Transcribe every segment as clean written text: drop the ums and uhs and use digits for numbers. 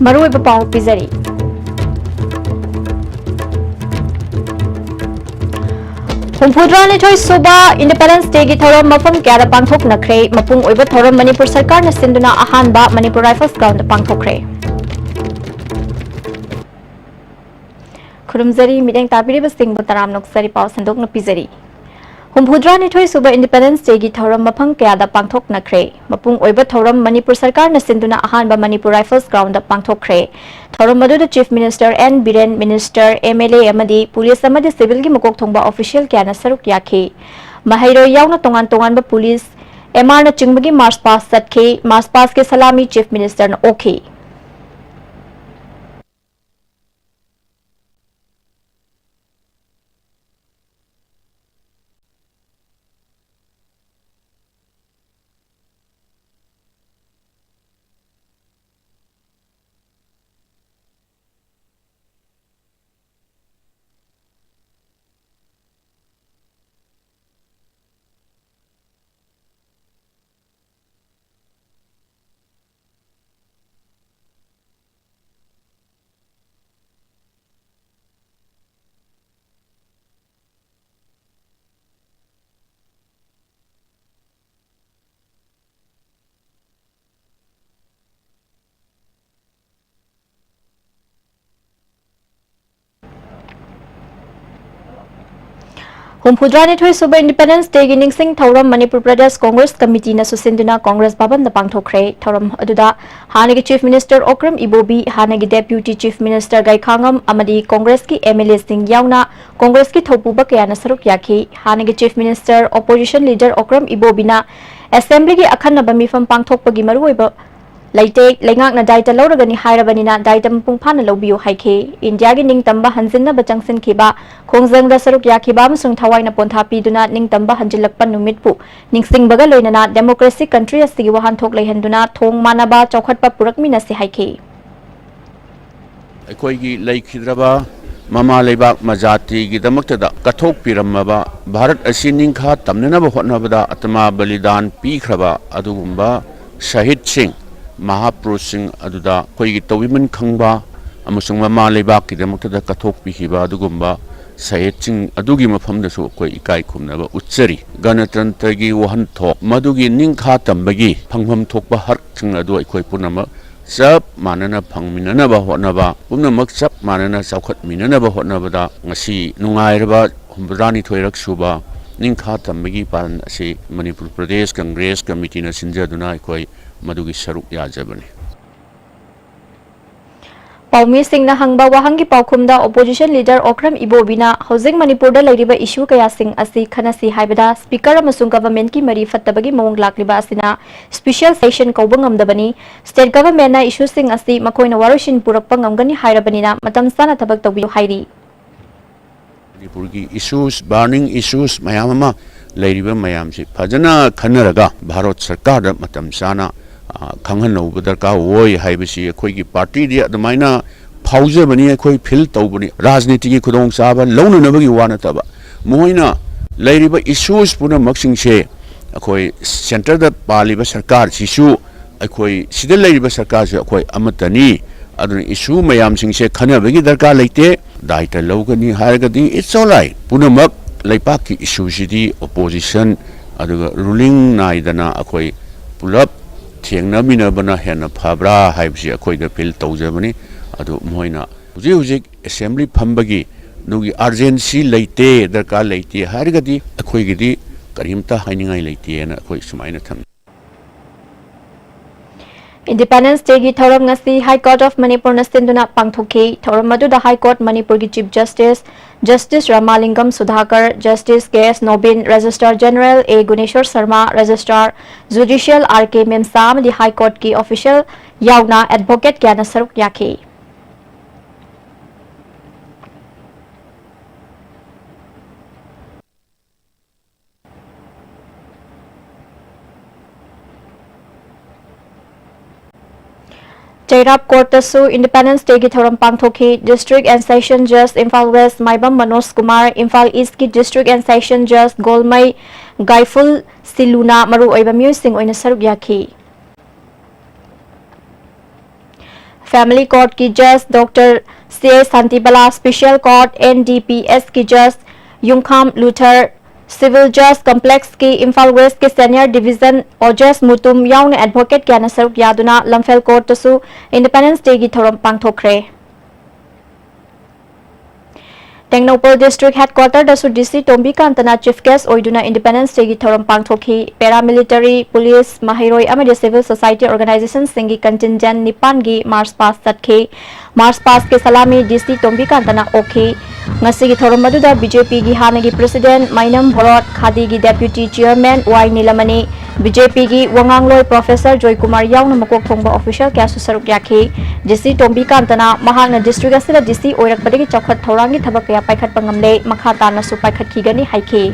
मरुओइबा पाउ पिजरी हुमफुद्रानिथोई सुबा independence day की थौरम मफम क्यादा पांथोकनख्रे मपुंग ओइबा थौरम मणिपुर सरकार न सिंदुना अहानबा मणिपुर राइफल्स ग्राउंड पांथोकरे खुरुमजरी मिदेंग ताबिरिबा सिंगबु तराम नोक्सरी पाउ संदोकन पिजरी हुमफुद्रानिथोई सुबा इंडिपेंडेंस डे की थौरम मफम क्यादा पांथोकनख्रे मपुंग ओइबा थौरम मणिपुर सरकार न सिंदुना अहानबा मणिपुर राइफल्स ग्राउंड पांथोकरे थौरम मदुदा chief minister N Biren minister MLA अमदी पुलिस अमदी सिविल की मकोक थोंबा ऑफिशियल क्याना सरुक याखी महैरो यावना तोंगान तोंगानबा पुलिस एमआर न चिंगबगी मार्च पास चटखे मार्च पास के सलामी चीफ मिनिस्टर न ओखी हुमफुद्रानिथोई सुबह इंडिपेंडेंस डे की निंगसिंग थौरम मणिपुर प्रदेश कांग्रेस कमिटी न सुसिंदुना कांग्रेस भवन द पांथोखरे थौरम अदुदा हानेगी चीफ मिनिस्टर ओक्रम इबोबी हानेगी डेप्यूटी चीफ मिनिस्टर गाइखांगम अमदी कांग्रेस की एमएलए सिंह यावना कांग्रेस की थौपुबा कयाना सरुक याखी हानेगी chief minister opposition leader Okram इबोबीना असेंबली की अखन्नबा मिफम पांथोकपगी मरुओइबा लेते लेंगाकना दायित्व लौरगनी हायरबनिना दायित्व मपुंग फाना लौबियो हाइखे इंडिया की निंगतंबा हंजिनबा चंगसिनखिबा खोंजंगदा सरुक याखिबा अमसुंग थवाइना पोंथा पीदुना निंगतंबा हंजिलकपा नुमितपु निंगसिंगबगा लोइनना डेमोक्रेसी कंट्री असिगी वहानथोक लेहंदुना थोंग मानबा चौखटपा पुरकमिनसे हाइखे अखोइगी लेखिद्रबा ममा लेबाक मजाति की दमक्तदा कथोक पिरमबा भारत असि निंखा तमननबा होटनबदा आत्मा बलिदान पीख्रबा अदुगुंबा शहीद सिंह महापुरुष सिंह अदुदा कोई तविमन खंगबा अमसुंग ममा लेबाक की दमक्तदा कथोक पीखिबा अदुगुंबा शहीद सिंह अदुगी मफमदसु कोई इकाई खुमनबा उच्चरी गणतंत्र की वहनथोक मदुगी निंखा तंबगी फंगफम थोकबा हक सिंह अदु अखोई पुनम सब मानना फंगमिननबा होटनबा पुनमक सब मानना चौखटमिननबा होटनबदा ngasi नुंगाइरबा हुमफुद्रानिथोई सुबा निंखा तंबगी पालन असी मणिपुर प्रदेश कांग्रेस कमिटी न सिंजदुना अखोई मदुगी सरुक याजबने पाउमी सिंह हंगबा वहांगी पाउखुमदा ओपोजिशन लीडर ओक्रम इबोबिना हौजिंग मणिपुर दा लेरिबा इशू कया सिंह असि खनसी हाइबदा स्पीकर अमसुंग गवर्नमेंट की मरी फत्तबगी मौंग लाक्लिबा असिना स्पेशल सेशन कौबंगमदबनी स्टेट गवर्नमेंट ना इशू सिंह असि मखोइना वारोशिन पुरकपा ngमगनी हाइरबनिना मतम साना थबक तौबियो हाइरी मणिपुर की इशूस बर्निंग इशूस मयामा लेरिबा मयाम से फजना खनरगा भारत सरकार दा मतम साना खंगहनौब दरकार ओय हाइबसी अखोइगी पार्टी दि अदमाइना फाउजबनी अखोइ फिल तौबनी राजनीति की खुदोंग साबा लौननबगी वानतबा मोइना लेरिबा इशूस पुना मक्सिंग से अखोइ सेंटर दा पालिबा सरकार सिसु अखोइ सिदा लेरिबा सरकार से अखोइ अमतनी अदुन इशू मयाम सिंग से खनबगी दरकार लेते दायित्व लौगनी हारगदी इट्स ऑलराइट पुना मक लेपाक की इशू सिदी ओपोजिशन अदुगा रूलिंग नाइदना अखोइ पुलप थेंगनमिनबना हेन फब्रा हाइबसी अखोइदा फिल तौजबनी अदु मोइना हुजिक हुजिक असेंबली फंबगी नुगी अर्जेंसी लेते दरकार लेते हारगदी अखोइगिदी करिमता हाइनिंगाई लेते ना अखोइ सुमाइना थम इंडिपेंडेंस डे की थौरम ngasi high court of Manipur न सिंदुना पांगथोखे थौरम मदुदा हाई कोर्ट मणिपुर की chief justice Ramalingam Sudhakar justice KS Nobin registrar general A Guneshwar Sharma registrar judicial RK Memsam दी हाई कोर्ट की ऑफिशियल यावना एडवोकेट क्याना सरुक याखे Jairab Court Tasu Independence Day की थौरम पांगथोखे District and Session Judge Imphal West Maibam Manoj Kumar Imphal East की District and Session Judge Golmai Gaiful Siluna Maru ओइबा music ओइना सरुक याखी family court की जज doctor C Shantibala, special court NDPS की जज Yumkham Luther, civil जज complex की Imphal west के senior division ओजस मुतुम याउन एडवोकेट क्या सरुक यादुना लमफेल कोर्ट तसु इंडिपेंडेंस डे की थौरम पांगथोखरे। टेक्नोपल डिस्ट्रिक्ट हेडक्वार्टर दसु डीसी टोम्बी कांतना चीफ गेस्ट ओइदुना इंडिपेंडेंस डे की थौरम पांगथोखी। पैरामिलिटरी, पुलिस, महिरोई अमदि सिविल सोसाइटी ऑर्गेनाइजेशन सिंगी कंटिंजेंट निपान की मार्च पास चटखी। मार्च पास के सलामी डीसी टोम्बी कांतना ओखी। ngasi thorum maduda BJP gi hanagi president Mainam Borot, Khadi gi deputy chairman Y Nilamani, BJP gi Wangangloi Professor Joy Kumar yauna makok thongba official kya su saruk yakhi. DC Tombi Kantana mahakna district asida DC oirakpadagi chawkhat thorangi thabak kaya paikhat pangamle makha tana su paikhat khigani haiki.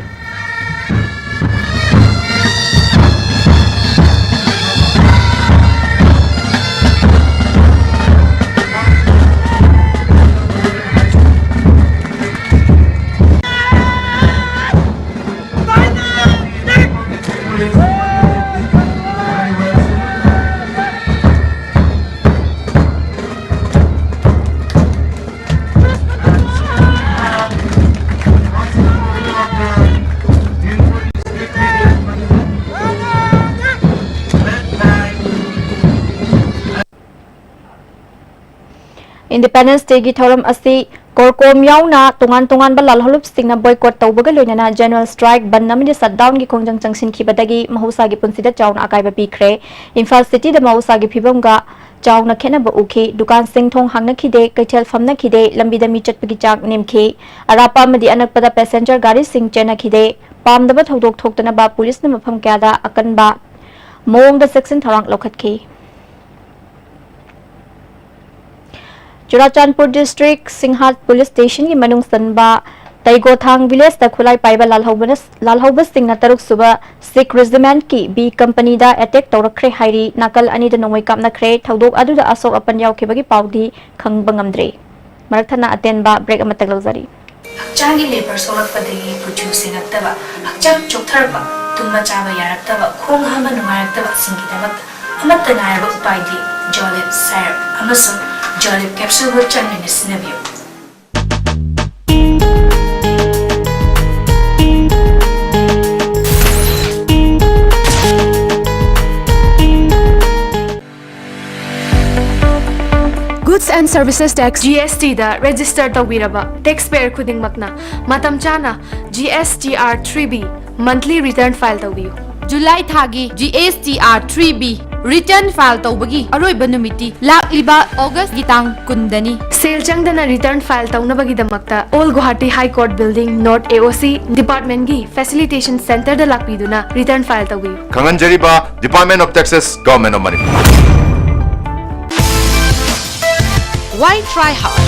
Independence day की थौरम असी कोरकोम याउना तोंगान तोंगान बलाल हलुप सिंगना boycott तौबगा लोइनाना general strike बंद नमदि shutdown की खोंजंग चंगसिनखिबदगी महौसा की पुंसिदा chown आकाइबा पीखरे। Imphal city the महौसा की फिबमगा चाउना खेनब उखी। दुकान सिंग थोंग हांगनखिदे, कैथेल फमनखिदे, लंबिदा मी चटपगी चाक नेमखी। अरापा अमदि अनकपदा passenger गाड़ी सिंग चेनखिदे। पामदबा थौदोक थोक्तनबा पुलिस न मफम क्यादा अकनबा मोंगदा सेक्शन थौरांग लौखतखी। Churachandpur district Singhat police station की मनुंग सनबा तैगोथांग विलेज द खुलाई पाइबा लालहौबस सिंगना तरुक सुबा सिख रेजिमेंट की बी कंपनी दा अटैक तौरखरे हाइरी। नाकल अनि द नोंगै कापनखरे। थौदोक अदुदा असोक अपन यावखेबगी पाउदी खंगबा ngamdre। मरथना अतेनबा ब्रेक अमतक लौजरी। हक्चांगी लेबर सोलकपदगी पुचुसिंग अक्तबा हक्चांग चोक्थरबा तुम चाबा यारक्तबा खोंग हामा नुंगारक्तबा सिंगिदमक अमत्त नायबा उपायदि जॉलिब सायर अमसुंग जॉलिब कैप्सूल वो Channe सिनबियो। Goods and Services Tax GST da register tawiraba taxpayer khuding makna matam chana GSTR 3B monthly return file tawiyu. July thagi GSTR 3B return file tawbagi aroiba numiti lakliba August gitang kundani Sale changdana return file tawnabagi damakta All Guwahati High Court Building North AOC Department gi Facilitation Center da lakpiduna return file tawiyu. Kanganjariba Department of Taxes Government of Manipur. Why try hard?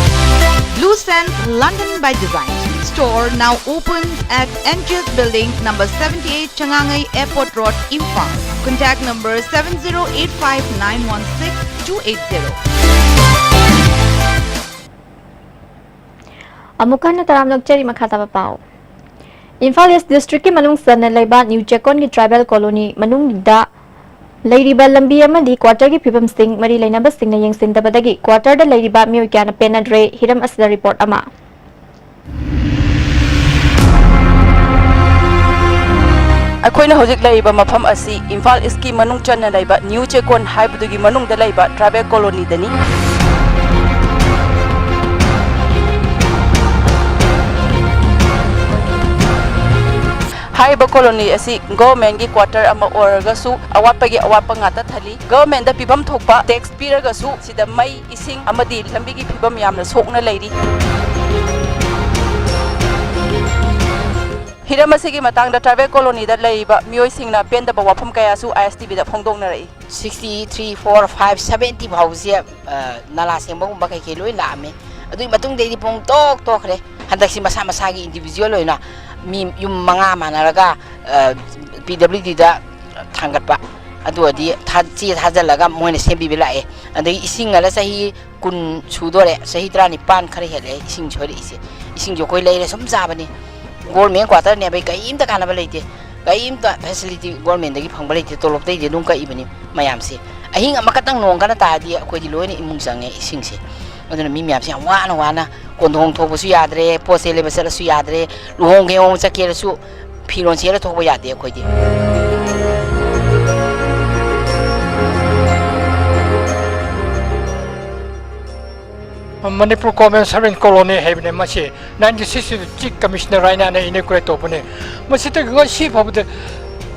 Blue Sands London by Design store now open at NGS Building number 78 Changangai Airport Road, Imphal. Contact number 7085916280. अमुकान तराम नक्चरी मखाता पाओ। Imphal east district की मनुंग सनन लेबा new चेकोन की tribal colony मनुंग दा लैरिबा लंबी अमदी quarter की फिबम सिंग मरी लेनबा सिंग न यंगसिंदबदगी क्वार्टर द लैरिबा मियो क्यान पेनड्रे हिरम असदा रिपोर्ट अमा। अखोइना होजिक लैबा मफम असी इम्फाल ईस्ट की मनुंग चन्ना लैबा न्यू चेकोन हाइबदुगी मनुंग द लैबा ट्राइबल कॉलोनी दनी। हाइबा कॉलोनी असी गवर्नमेंट की क्वार्टर अमा ओरगसु अवापगी अवाप ngata thali गवर्नमेंट दा पिबम थोकपा टैक्स पिरगसु सिदा मई इसिंग अमदी लंबी की पिबम यामना सोकना लैरी। हिरम असिगी मतांग दा ट्राइबल कॉलोनी दा लैबा मियोय सिंगना पेंदबा वाफम कयासु ISTB दा फोंगदोंगनरई 63 4 5 70 भाउजे नाला सेंबगुंबा कई लोय लामे अदुई मतुंग देदी पोंग तोक तोखरे हंदक्सी मसा मसागी इंडिविजुअल होइना मी युम मंगा मानरगा PWD दा थांगतपा अदुअदी थाची थाजलगा मोइने सेंबि लाए अदई इसिंग अला सही कुन सुदोरे सही 35 खरे हेले इसिंग छोरी इसे इसिंग जो कोई लेरे सम जाबनी गवर्नमेंट क्वार्टर ने बे कईम तकाना बलेते कईम त फैसिलिटी गवर्नमेंट दगी फंग बलेते तोलोक दे दुम का इबनी मयाम से ꯑꯍꯤꯡ ꯑꯃꯈꯛꯇꯪ ꯅꯣꯡ ꯀꯟꯅ ꯇꯥꯔꯗꯤ ꯑꯩꯈꯣꯏꯗꯤ ꯂꯣꯏꯅ ꯏꯃꯨꯡ ꯆꯪꯉꯦ ꯏꯁꯤꯡꯁꯦ ꯑꯗꯨꯅ ꯃꯤ ꯃꯌꯥꯝꯁꯦ ꯌꯥꯝ ꯋꯥꯅ ꯀꯣꯟꯊꯣꯡ ꯊꯣꯛꯄꯁꯨ ꯌꯥꯗ꯭ꯔꯦ ꯄꯣꯠ ꯆꯩ ꯂꯩꯕ ꯆꯠꯂꯁꯨ ꯌꯥꯗ꯭ꯔꯦ ꯂꯨꯍꯣꯡ ꯈꯦꯍꯣꯡ ꯆꯠꯀꯦꯔꯁꯨ ꯐꯤꯔꯣꯟ ꯁꯦꯠꯂ ꯊꯣꯛꯄ ꯌꯥꯗꯦ ꯑꯩꯈꯣꯏꯗꯤ Manipur Government Servant Colony Haven Machi, 96 Chief Commissioner Raina and Inaccurate Opening. Masita Goshi of the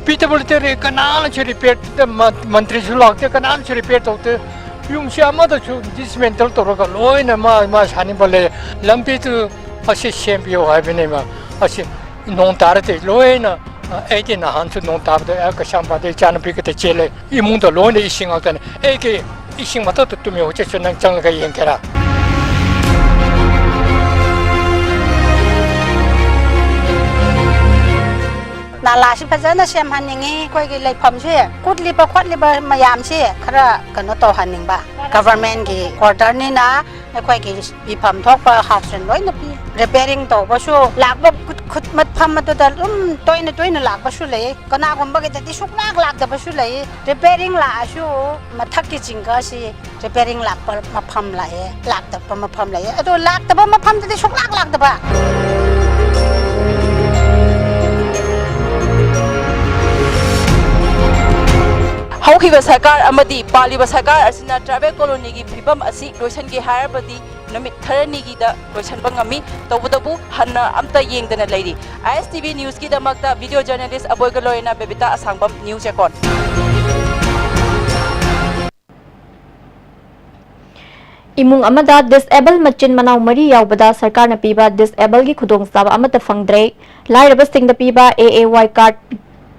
Peterbility canal to repair the Mantri Zulak, the canal to repair the Yumsha mother to dismantle to rock a loin and Mas Hannibal, Lumpy to assist champion Ivanema, as non tarate, loin. 18 hands non tap the Akashamba, the Chana Picket Chile, Imundo loan ising out an AK ising matter to me, which is an Changa Yankara. Nalashi Pazana Sham Hanning, Quaggy like Pomshe, good liver, quad liver, Mayamse, Kara, Kanoto Hanningba, Government quarter Nina, a Quaggy be pump talk for house and loin repairing to Basho, Lagbo could mat pump to the toin lag Bashule, Kanagum bucket that shook lag the Bashule, repairing la shoe, Mataki Chingasi, repairing lag pump laye, lag the pump laye, I don't lag the bomb pump that shook lag the back. Haukiba Sakar Amadi, Paliba Sakar, Asina Travel Colony, Pibam Asi, Roshan Gi Harabadi, Namit Taranigi, Roshan Bangami, Tobudabu, Hanna Amta Ying than a lady. ISTV News Kida Magda, video journalist Aboygaloina, Bebita Asangam, News Record. Imung amada disable machin manau mari yaubada sarkar na piba disable gi khudong saba amata fangdre lai rabasting da piba AAY card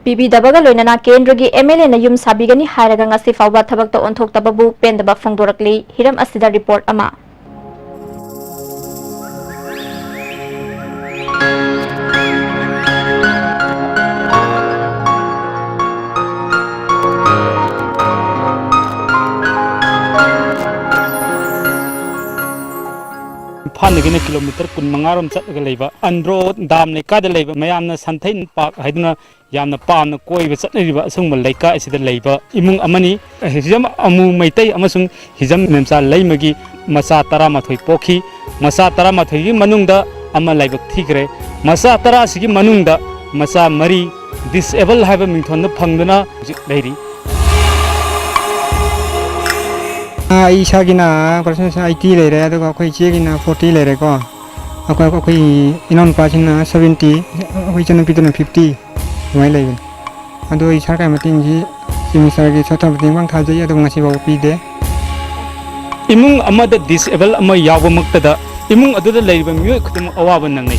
PB dabaga loinana kendra gi MLA na yum sabigani hairaga ngasi fawba thabak ta onthok tababu pendaba fangdorakli hiram asida report ama Fanagina kilometer kun mangarom chatga leiba andro dam ne ka de leiba mayamna santhein park haiduna yamna pamna koiba chatniriba asungma leika asida leiba imung amani hijam amu maitai amasung hijam memsa leimagi masa tara mathoi pokhi masa tara mathoi gi manungda ama laibak thigre masa tara sigi manungda masa mari disable haiba mingthon phangduna leiri Isagina, person IT later, the Quaking 40 later go. A quacky in passing 70, which is 50, my living. And do Isaka Matingi, Simisagi sort of the 1,000 other Masivo P there. Imung Amada disable Ama Yawamaktada, Imung Adula Labor Mukum Awabanani,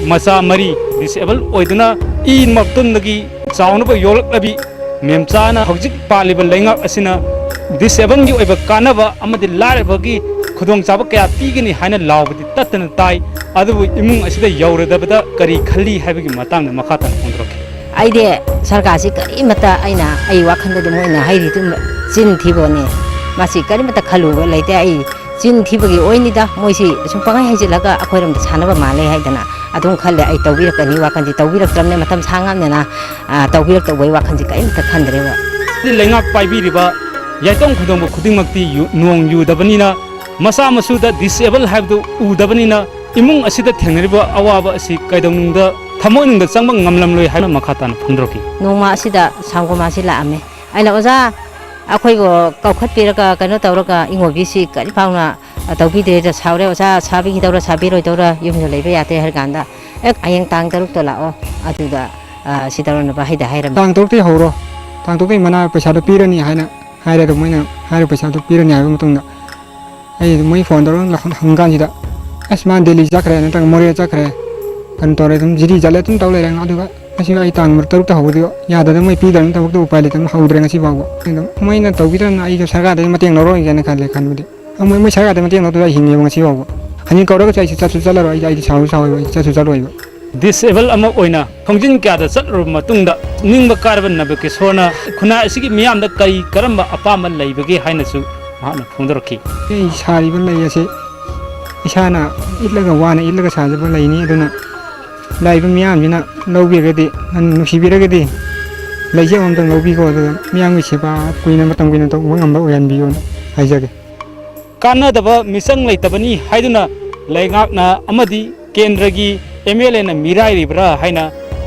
Masa Mari, disable Oiduna, E. Martunagi, Sound of York Labi, Memsana, Hojik Paliba Lenga Asina. Disable you ever canava amadi larabagi Kudong Sabaka Pigini Hana Law with the Tatan Tai, other with Imung as the Yora Dabada, Kari Kali having Matan Makata Kondroki. Idea Sarkasi Karimata Aina, Ayakan the Moina, Haiti Zin Tibone, Masi Karimata Kalu, later I Zin Tibagi Oinida, Moisi, Sumpanga Hazilaga, according to Sanava Malay Haidana. I don't call it a Tawirk and Yuakan, Tawirk from Nematam Sangana, Tawirk the way Wakanzika in the country. The Lenga Pai River. Yatong Kudong Kudimakti Nong Yu Dabanina, Masa Masuda disable have the Udabanina, Imung Asida Teneriba Awaba Si Kaidong the Tamon the Sambang Namlamlo Hana Makatan Pundroki. No Masida, Sangomasila Ame. I know that Aquago, Kaukapiraka, Kanotoroka, Ingobisi, Kalipauna, Tobi de Saura, Sabi Dora Sabiro Dora, usually Beate Herganda, Ayang Tang Tarutolao, Atuda, Sitarona Bahida Hiram. Tang Torti Horo, Tantoki Mana Pesado Pirani Hana. Higher the winner, higher percent of Piranha. I may fond Hanganja. As man daily Zacre and Moria Zacre, and Torretum, Zidi Zaletum, Toler and Adua, as you I tang Murta Hodio, Yada, my Peter and Toko pilot and how drink a Sivago. Mine Tovitan, I just had a Matin Loro and a Candy. And when we had a Matin to him, you Sivago. And you correct such a salary, I just how such a salary. Disable Amoina, Kongjin Gada, Sutru Matunda, Nimba Caravan Nabukisona, Kuna Sigi Miam the Kai, Karamba, Apama Labagi Hinasu, Hana Pundroki. Is hard even like I say. Ishana, it like a one, it like a Sazaba Lani, I don't know. Live Miam, you know, no be ready, and she be ready. ꯂꯩꯖꯦ ꯑꯃꯇꯪ ꯂꯧꯕꯤꯈꯣ ꯑꯗꯨꯒ ꯃꯤꯌꯥꯝꯒꯤ ꯁꯦꯕꯥ ꯀꯨꯏꯅ ꯃꯇꯝ ꯀꯨꯏꯅ ꯇꯧꯕ ꯉꯝꯕ ꯑꯣꯏꯍꯟꯕꯤꯌꯣꯅ ꯍꯥꯏꯖꯒꯦ ꯀꯥꯟꯅꯗꯕ ꯃꯤꯆꯪ ꯂꯩꯇꯕꯅꯤ ꯍꯥꯏꯗꯨꯅ ꯂꯩꯉꯥꯛꯅ ꯑꯃꯗꯤ ꯀꯦꯟꯗ꯭ꯔꯒꯤ MLAꯅ ꯃꯤꯔꯥꯏꯔꯤꯕ꯭ꯔꯥ ꯍꯥꯏꯅ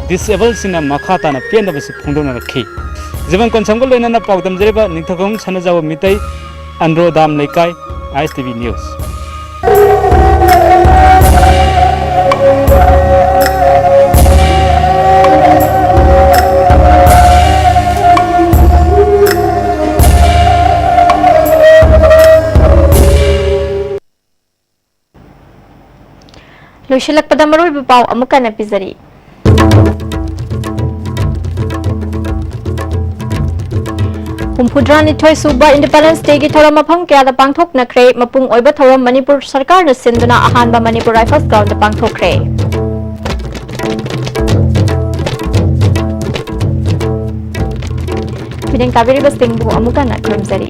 ꯗꯤꯁꯑꯦꯕꯜꯁꯤꯡꯅ ꯃꯈꯥ ꯇꯥꯅ ꯄꯦꯟꯗꯕꯁꯤ ꯐꯣꯡꯗꯣꯛꯅꯔꯛꯈꯤ ꯖꯤꯕꯟ ꯀꯣꯟꯁꯝꯒ ꯂꯣꯏꯅꯅ ꯄꯥꯎꯗꯝꯖꯔꯤꯕ ꯅꯤꯡꯊꯧꯈꯣꯡ ꯁꯥꯟꯅꯖꯕ ꯃꯤꯇꯩ ꯑꯟꯗ꯭ꯔꯣꯗꯥꯝ ꯂꯩꯀꯥꯏ ISTV ꯅ꯭ꯌꯨꯁ ꯂꯣꯏꯁꯤꯜꯂꯛꯄꯗ ꯃꯔꯨꯑꯣꯏꯕ ꯄꯥꯎ ꯑꯃꯨꯛ ꯍꯟꯅ ꯄꯤꯖꯔꯤ ꯍꯨꯝꯐꯨꯇꯔꯥꯅꯤꯊꯣꯏ ꯁꯨꯕ ꯏꯟꯗꯤꯄꯦꯟꯗꯦꯟꯁ ꯗꯦꯒꯤ ꯊꯧꯔꯝ ꯃꯐꯝ ꯀꯌꯥꯗ ꯄꯥꯡꯊꯣꯛꯅꯈ꯭ꯔꯦ ꯃꯄꯨꯡ ꯑꯣꯏꯕ ꯊꯧꯔꯝ ꯃꯅꯤꯄꯨꯔ ꯁꯔꯀꯥꯔꯅ ꯁꯤꯟꯗꯨꯅ ꯑꯍꯥꯟꯕ ꯃꯅꯤꯄꯨꯔ ꯔꯥꯏꯐꯜꯁ ꯒ꯭ꯔꯥꯎꯟꯗ ꯄꯥꯡꯊꯣꯛꯈ꯭ꯔꯦ ꯃꯤꯠꯌꯦꯡ ꯇꯥꯕꯤꯔꯤꯕꯁꯤꯡꯕꯨ ꯑꯃꯨꯛ ꯍꯟꯅ ꯈꯨꯔꯨꯝꯖꯔꯤ